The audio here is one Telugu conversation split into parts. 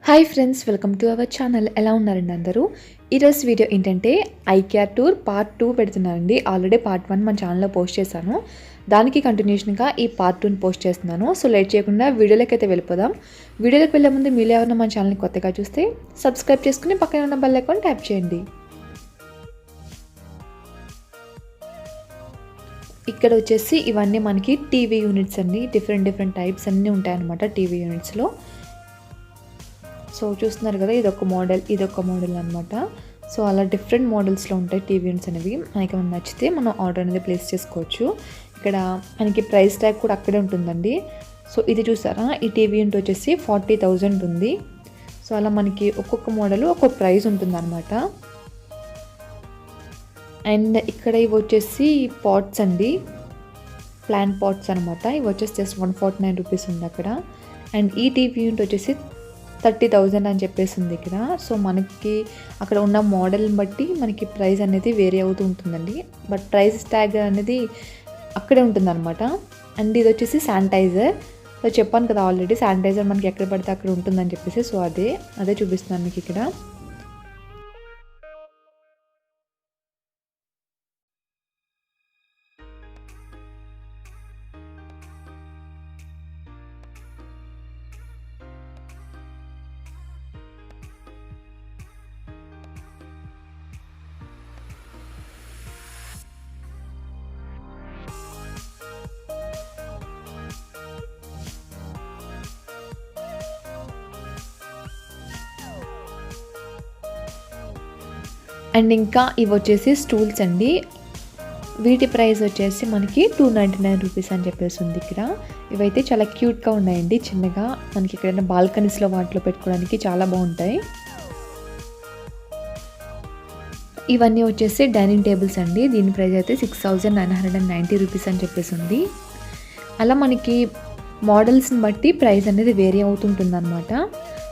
Hi friends, welcome to our channel. ఎలా ఉన్నారండి అందరూ? ఈరోజు వీడియో ఏంటంటే ఐకియా టూర్ పార్ట్ 2 పెడుతున్నానండి. ఆల్రెడీ పార్ట్ 1 మన ఛానల్లో పోస్ట్ చేశాను. దానికి కంటిన్యూషన్గా ఈ పార్ట్ 2ని పోస్ట్ చేస్తున్నాను. సో లేట్ చేయకుండా వీడియోలోకి అయితే వెళ్ళిపోదాం. వీడియోలోకి వెళ్ళే ముందు మీరు ఎవరైనా మన ఛానల్ని కొత్తగా చూస్తే సబ్స్క్రైబ్ చేసుకుని పక్కన ఉన్న బెల్ ఐకాన్ ట్యాప్ చేయండి. ఇక్కడ వచ్చేసి ఇవన్నీ మనకి టీవీ యూనిట్స్ అండి. డిఫరెంట్ టైప్స్ అన్నీ ఉంటాయన్నమాట టీవీ యూనిట్స్లో. సో చూస్తున్నారు కదా, ఇదొక మోడల్ అనమాట. సో అలా డిఫరెంట్ మోడల్స్లో ఉంటాయి టీవీ యూనిట్స్ అనేవి. మనకి ఏమైనా నచ్చితే మనం ఆర్డర్ అనేది ప్లేస్ చేసుకోవచ్చు. ఇక్కడ మనకి ప్రైస్ ట్యాగ్ కూడా అక్కడే ఉంటుందండి. సో ఇది చూసారా, ఈ టీవీ యూనిట్ వచ్చేసి 40,000 ఉంది. సో అలా మనకి ఒక్కొక్క మోడల్ ఒక్కొక్క ప్రైస్ ఉంటుందన్నమాట. అండ్ ఇక్కడ ఇవి వచ్చేసి పాట్స్ అండి, ప్లాంట్ పాట్స్ అనమాట. ఇవి వచ్చేసి జస్ట్ 149 రూపీస్ ఉంది అక్కడ. అండ్ ఈ టీవీ యూనిట్ వచ్చేసి 30,000 అని చెప్పేసి ఉంది ఇక్కడ. సో మనకి అక్కడ ఉన్న మోడల్ని బట్టి మనకి ప్రైస్ అనేది వేరీ అవుతూ ఉంటుందండి. బట్ ప్రైస్ ట్యాగ్ అనేది అక్కడే ఉంటుందన్నమాట. అండ్ ఇది వచ్చేసి శానిటైజర్. సో చెప్పాను కదా ఆల్రెడీ, శానిటైజర్ మనకి ఎక్కడ పడితే అక్కడ ఉంటుందని చెప్పేసి. సో అదే చూపిస్తున్నాను మీకు ఇక్కడ. అండ్ ఇంకా ఇవి వచ్చేసి స్టూల్స్ అండి. వీటి ప్రైస్ వచ్చేసి మనకి 299 రూపీస్ అని చెప్పేసి ఉంది ఇక్కడ. ఇవైతే చాలా క్యూట్గా ఉన్నాయండి, చిన్నగా మనకి ఎక్కడైనా బాల్కనీస్లో వాటిలో పెట్టుకోవడానికి చాలా బాగుంటాయి. ఇవన్నీ వచ్చేసి డైనింగ్ టేబుల్స్ అండి. దీని ప్రైస్ అయితే 6,990 రూపీస్ అని చెప్పేసి ఉంది. అలా మనకి మోడల్స్ని బట్టి ప్రైస్ అనేది వేరీ అవుతుంటుంది అనమాట.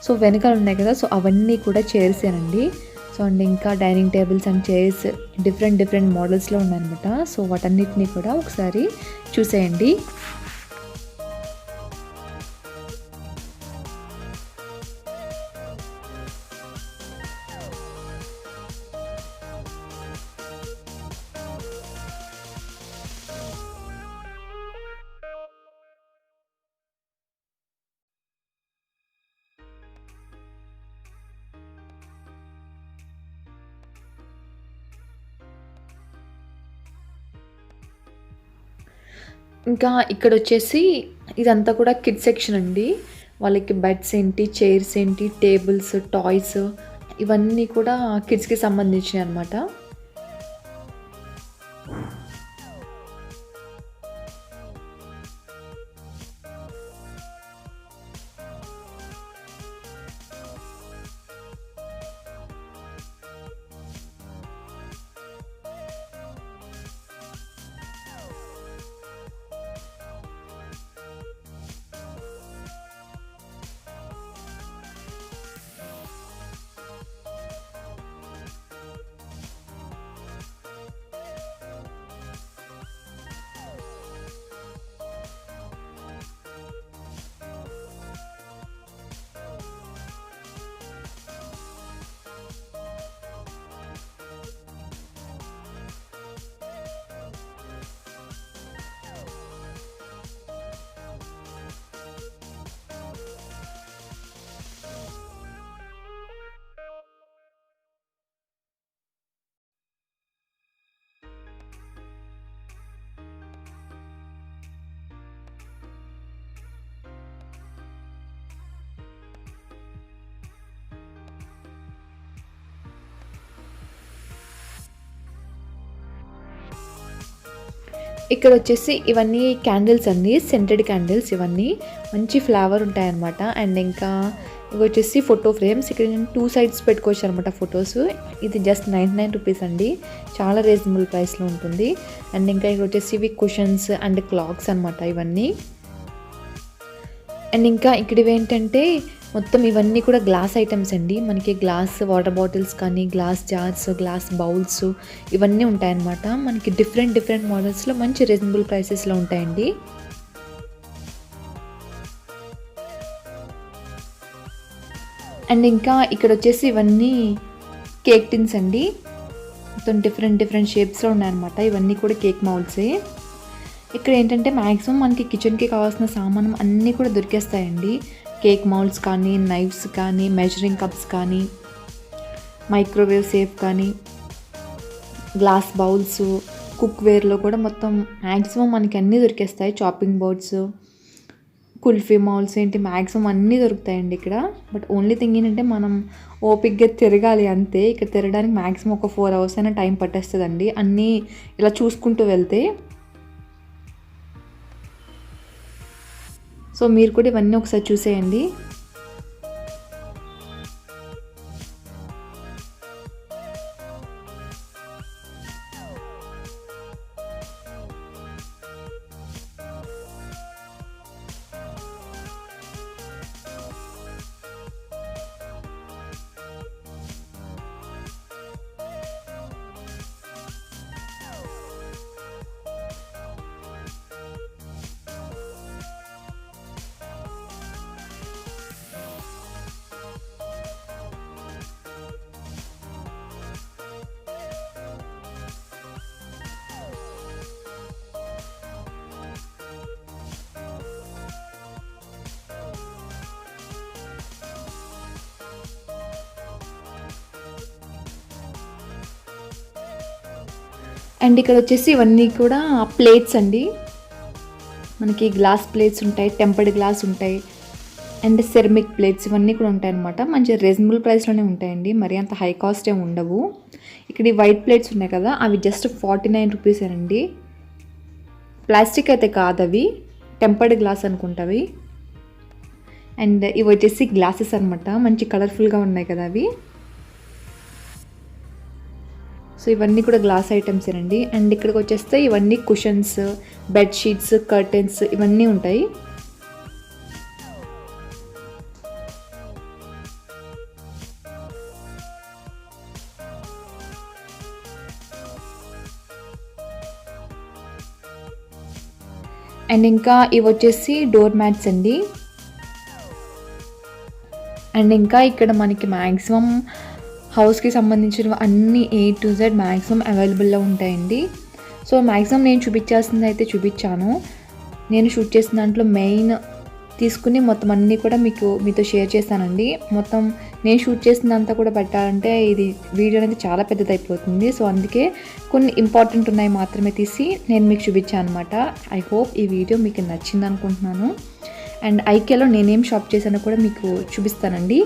సో వెనకాల ఉన్నాయి కదా, సో అవన్నీ కూడా చైర్సేనండి. సో అండ్ ఇంకా dining tables and chairs different మోడల్స్లో ఉన్నాయన్నమాట. సో వాటన్నిటిని కూడా ఒకసారి చూసేయండి. ఇంకా ఇక్కడ వచ్చేసి ఇదంతా కూడా కిడ్స్ సెక్షన్ అండి. వాళ్ళకి బెడ్స్ ఏంటి, చైర్స్ ఏంటి, టేబుల్స్, టాయ్స్ ఇవన్నీ కూడా కిడ్స్కి సంబంధించినవి అనమాట. ఇక్కడ వచ్చేసి ఇవన్నీ క్యాండిల్స్ అండి, సెంటెడ్ క్యాండిల్స్. ఇవన్నీ మంచి ఫ్లేవర్ ఉంటాయన్నమాట. అండ్ ఇంకా ఇవి వచ్చేసి ఫోటో ఫ్రేమ్స్. ఇక్కడ నేను 2 సైడ్స్ పెట్టుకోవచ్చు అనమాట ఫొటోస్. ఇది జస్ట్ 99 రూపీస్ అండి, చాలా రీజనబుల్ ప్రైస్లో ఉంటుంది. అండ్ ఇంకా ఇక్కడ వచ్చేసి ఇవి కుషన్స్ అండ్ క్లాక్స్ అనమాట ఇవన్నీ. అండ్ ఇంకా ఇక్కడ ఇవేంటంటే మొత్తం ఇవన్నీ కూడా గ్లాస్ ఐటమ్స్ అండి. మనకి గ్లాస్ వాటర్ బాటిల్స్ కానీ, గ్లాస్ జార్స్, గ్లాస్ బౌల్స్ ఇవన్నీ ఉంటాయన్నమాట. మనకి డిఫరెంట్ మోడల్స్లో మంచి రీజనబుల్ ప్రైసెస్లో ఉంటాయండి. అండ్ ఇంకా ఇక్కడ వచ్చేసి ఇవన్నీ కేక్ టిన్స్ అండి. మొత్తం డిఫరెంట్ షేప్స్లో ఉన్నాయన్నమాట. ఇవన్నీ కూడా కేక్ మౌల్డ్సే. ఇక్కడ ఏంటంటే మ్యాక్సిమం మనకి కిచెన్కి కావాల్సిన సామానం అన్నీ కూడా దొరికేస్తాయండి. కేక్ మౌల్డ్స్ కానీ, నైఫ్స్ కానీ, మెజరింగ్ కప్స్ కానీ, మైక్రోవేవ్ సేఫ్ కానీ, గ్లాస్ బౌల్స్, కుక్వేర్లో కూడా మొత్తం మ్యాక్సిమం మనకి అన్నీ దొరికేస్తాయి. చాపింగ్ బోర్డ్స్, కుల్ఫీ మౌల్స్ ఏంటి మ్యాక్సిమం అన్నీ దొరుకుతాయండి ఇక్కడ. బట్ ఓన్లీ థింగ్ ఏంటంటే మనం ఓపిక్గా తిరగాలి అంతే. ఇక్కడ తిరగడానికి మ్యాక్సిమం ఒక 4 hours అయినా టైం పట్టేస్తుందండి అన్నీ ఇలా చూసుకుంటూ వెళ్తే. సో మీరు కూడా ఇవన్నీ ఒకసారి చూసేయండి. అండ్ ఇక్కడ వచ్చేసి ఇవన్నీ కూడా ప్లేట్స్ అండి. మనకి గ్లాస్ ప్లేట్స్ ఉంటాయి, టెంపర్డ్ గ్లాస్ ఉంటాయి, అండ్ సెరమిక్ ప్లేట్స్ ఇవన్నీ కూడా ఉంటాయి అన్నమాట. మంచి రీజనబుల్ ప్రైస్లోనే ఉంటాయండి, మరి అంత హై కాస్ట్ ఏమి ఉండవు. ఇక్కడ ఈ వైట్ ప్లేట్స్ ఉన్నాయి కదా, అవి జస్ట్ 49 రూపీసేనండి. ప్లాస్టిక్ అయితే కాదు, అవి టెంపర్డ్ గ్లాస్ అనుకుంటావి. అండ్ ఇవి వచ్చేసి గ్లాసెస్ అనమాట, మంచి కలర్ఫుల్గా ఉన్నాయి కదా అవి. సో ఇవన్నీ కూడా గ్లాస్ ఐటమ్స్ అండి. అండ్ ఇక్కడికి వచ్చేస్తే ఇవన్నీ కుషన్స్, బెడ్షీట్స్, కర్టెన్స్ ఇవన్నీ ఉంటాయి. అండ్ ఇంకా ఇవి వచ్చేసి డోర్ మ్యాట్స్ అండి. అండ్ ఇంకా ఇక్కడ మనకి మ్యాక్సిమం హౌస్కి సంబంధించిన అన్ని A to Z మ్యాక్సిమం అవైలబుల్లో ఉంటాయండి. సో మ్యాక్సిమం నేను చూపించాల్సింది అయితే చూపించాను. నేను షూట్ చేసిన దాంట్లో మెయిన్ తీసుకుని మొత్తం అన్నీ కూడా మీతో షేర్ చేస్తానండి. మొత్తం నేను షూట్ చేసినంతా కూడా పెట్టాలంటే ఇది వీడియో అనేది చాలా పెద్దది అయిపోతుంది. సో అందుకే కొన్ని ఇంపార్టెంట్ ఉన్నాయి మాత్రమే తీసి నేను మీకు చూపించాను అనమాట. ఐ హోప్ ఈ వీడియో మీకు నచ్చింది అనుకుంటున్నాను. అండ్ ఐకేలో నేనేం షాప్ చేశానో కూడా మీకు చూపిస్తానండి.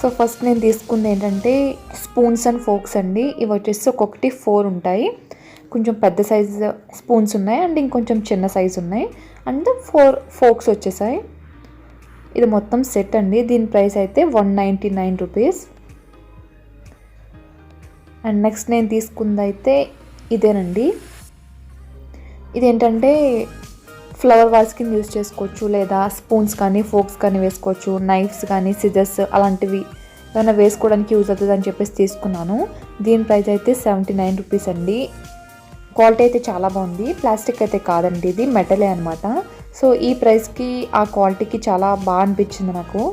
సో ఫస్ట్ నేను తీసుకుంది ఏంటంటే స్పూన్స్ అండ్ ఫోక్స్ అండి. ఇవి వచ్చేసి ఒక్కొక్కటి 4 ఉంటాయి. కొంచెం పెద్ద సైజు స్పూన్స్ ఉన్నాయి అండ్ ఇంకొంచెం చిన్న సైజు ఉన్నాయి అండ్ 4 ఫోక్స్ వచ్చేసాయి. ఇది మొత్తం సెట్ అండి. దీని ప్రైస్ అయితే 199 రూపీస్. అండ్ నెక్స్ట్ నేను తీసుకుంది అయితే ఇదేనండి. ఇదేంటంటే ఫ్లవర్ వాస్ కింద యూజ్ చేసుకోవచ్చు, లేదా స్పూన్స్ కానీ ఫోక్స్ కానీ వేసుకోవచ్చు, నైఫ్స్ కానీ సిజర్స్ అలాంటివి ఏమైనా వేసుకోవడానికి యూజ్ అవుతుంది అని చెప్పేసి తీసుకున్నాను. దీని ప్రైస్ అయితే 79 రూపీస్ అండి. క్వాలిటీ అయితే చాలా బాగుంది, ప్లాస్టిక్ అయితే కాదండి, ఇది మెటలే అనమాట. సో ఈ ప్రైస్కి ఆ క్వాలిటీకి చాలా బాగా అనిపించింది నాకు.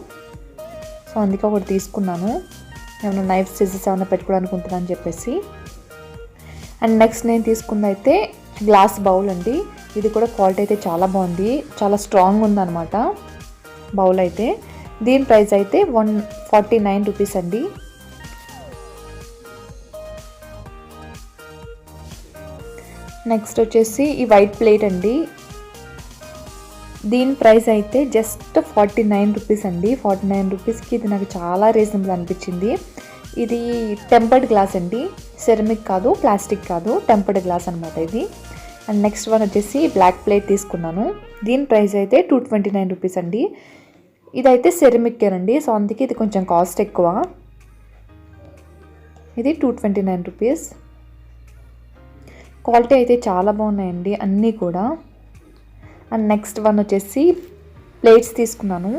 సో అందుకే ఒకటి తీసుకున్నాను, ఏమైనా నైఫ్స్ సిజర్స్ ఏమైనా పెట్టుకోవడానికి ఉంటుందని చెప్పేసి. అండ్ నెక్స్ట్ నేను తీసుకుంది అయితే గ్లాస్ బౌల్ అండి. ఇది కూడా క్వాలిటీ అయితే చాలా బాగుంది, చాలా స్ట్రాంగ్ ఉందన్నమాట బౌల్ అయితే. దీని ప్రైస్ అయితే 149 రూపీస్ అండి. నెక్స్ట్ వచ్చేసి ఈ వైట్ ప్లేట్ అండి. దీని ప్రైస్ అయితే జస్ట్ 49 రూపీస్ అండి. 49 రూపీస్కి ఇది నాకు చాలా రీజనబుల్ అనిపించింది. ఇది టెంపర్డ్ గ్లాస్ అండి, సెరమిక్ కాదు, ప్లాస్టిక్ కాదు, టెంపర్డ్ గ్లాస్ అనమాట ఇది. అండ్ నెక్స్ట్ వన్ వచ్చేసి బ్లాక్ ప్లేట్ తీసుకున్నాను. దీని ప్రైస్ అయితే 229 రూపీస్ అండి. ఇదైతే సెరమిక్కేనండి, సో అందుకే ఇది కొంచెం కాస్ట్ ఎక్కువ. ఇది 229 రూపీస్. క్వాలిటీ అయితే చాలా బాగున్నాయండి అన్నీ కూడా. అండ్ నెక్స్ట్ వన్ వచ్చేసి ప్లేట్స్ తీసుకున్నాను.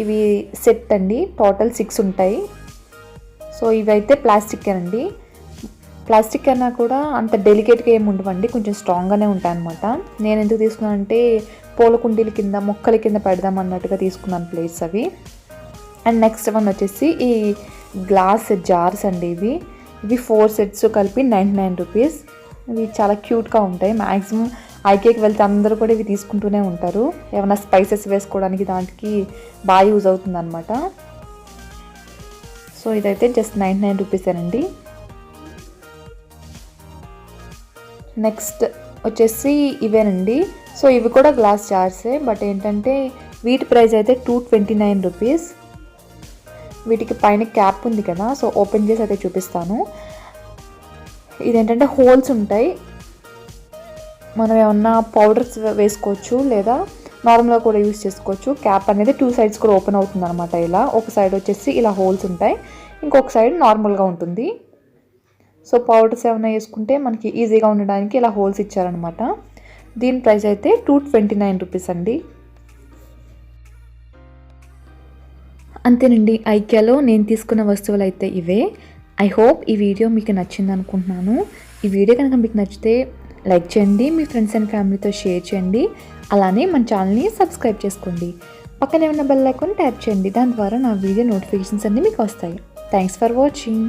ఇవి సెట్ అండి, టోటల్ 6 ఉంటాయి. సో ఇవైతే ప్లాస్టిక్కేనండి. ప్లాస్టిక్ అయినా కూడా అంత డెలికేట్గా ఏమి ఉండవండి, కొంచెం స్ట్రాంగ్గానే ఉంటాయి అనమాట. నేను ఎందుకు తీసుకున్నానంటే పూల కుండీల కింద మొక్కల కింద పెడదాం అన్నట్టుగా తీసుకున్నాను ప్లేట్స్ అవి. అండ్ నెక్స్ట్ వన్ వచ్చేసి ఈ గ్లాస్ జార్స్ అండి. ఇవి 4 సెట్స్ కలిపి 99 రూపీస్. ఇవి చాలా క్యూట్గా ఉంటాయి. మ్యాక్సిమం ఐకేకి వెళ్తే అందరూ కూడా ఇవి తీసుకుంటూనే ఉంటారు. ఏమైనా స్పైసెస్ వేసుకోవడానికి దానికి బాగా యూజ్ అవుతుంది అనమాట. సో ఇదైతే జస్ట్ 99 రూపీసేనండి. నెక్స్ట్ వచ్చేసి ఇవేనండి. సో ఇవి కూడా గ్లాస్ జార్సే, బట్ ఏంటంటే వీటి ప్రైస్ అయితే 229 రూపీస్. వీటికి పైన క్యాప్ ఉంది కదా, సో ఓపెన్ చేసి అయితే చూపిస్తాను. ఇదేంటంటే హోల్స్ ఉంటాయి. మనం ఏమన్నా పౌడర్స్ వేసుకోవచ్చు లేదా నార్మల్గా కూడా యూజ్ చేసుకోవచ్చు. క్యాప్ అనేది 2 సైడ్స్ కూడా ఓపెన్ అవుతుంది అనమాట. ఇలా ఒక సైడ్ వచ్చేసి ఇలా హోల్స్ ఉంటాయి, ఇంకొక సైడ్ నార్మల్గా ఉంటుంది. సో పౌడర్స్ ఏమైనా వేసుకుంటే మనకి ఈజీగా ఉండడానికి ఇలా హోల్స్ ఇచ్చారనమాట. దీని ప్రైస్ అయితే 229 రూపీస్ అండి. అంతేనండి, ఐకియాలో నేను తీసుకున్న వస్తువులు అయితే ఇవే. ఐ హోప్ ఈ వీడియో మీకు నచ్చింది అనుకుంటున్నాను. ఈ వీడియో కనుక మీకు నచ్చితే లైక్ చేయండి, మీ ఫ్రెండ్స్ అండ్ ఫ్యామిలీతో షేర్ చేయండి. అలానే మన ఛానల్ని సబ్స్క్రైబ్ చేసుకోండి. పక్కనే ఉన్న బెల్ ఐకాన్ ట్యాప్ చేయండి. దాని ద్వారా నా వీడియో నోటిఫికేషన్స్ అన్నీ మీకు వస్తాయి. Thanks for watching.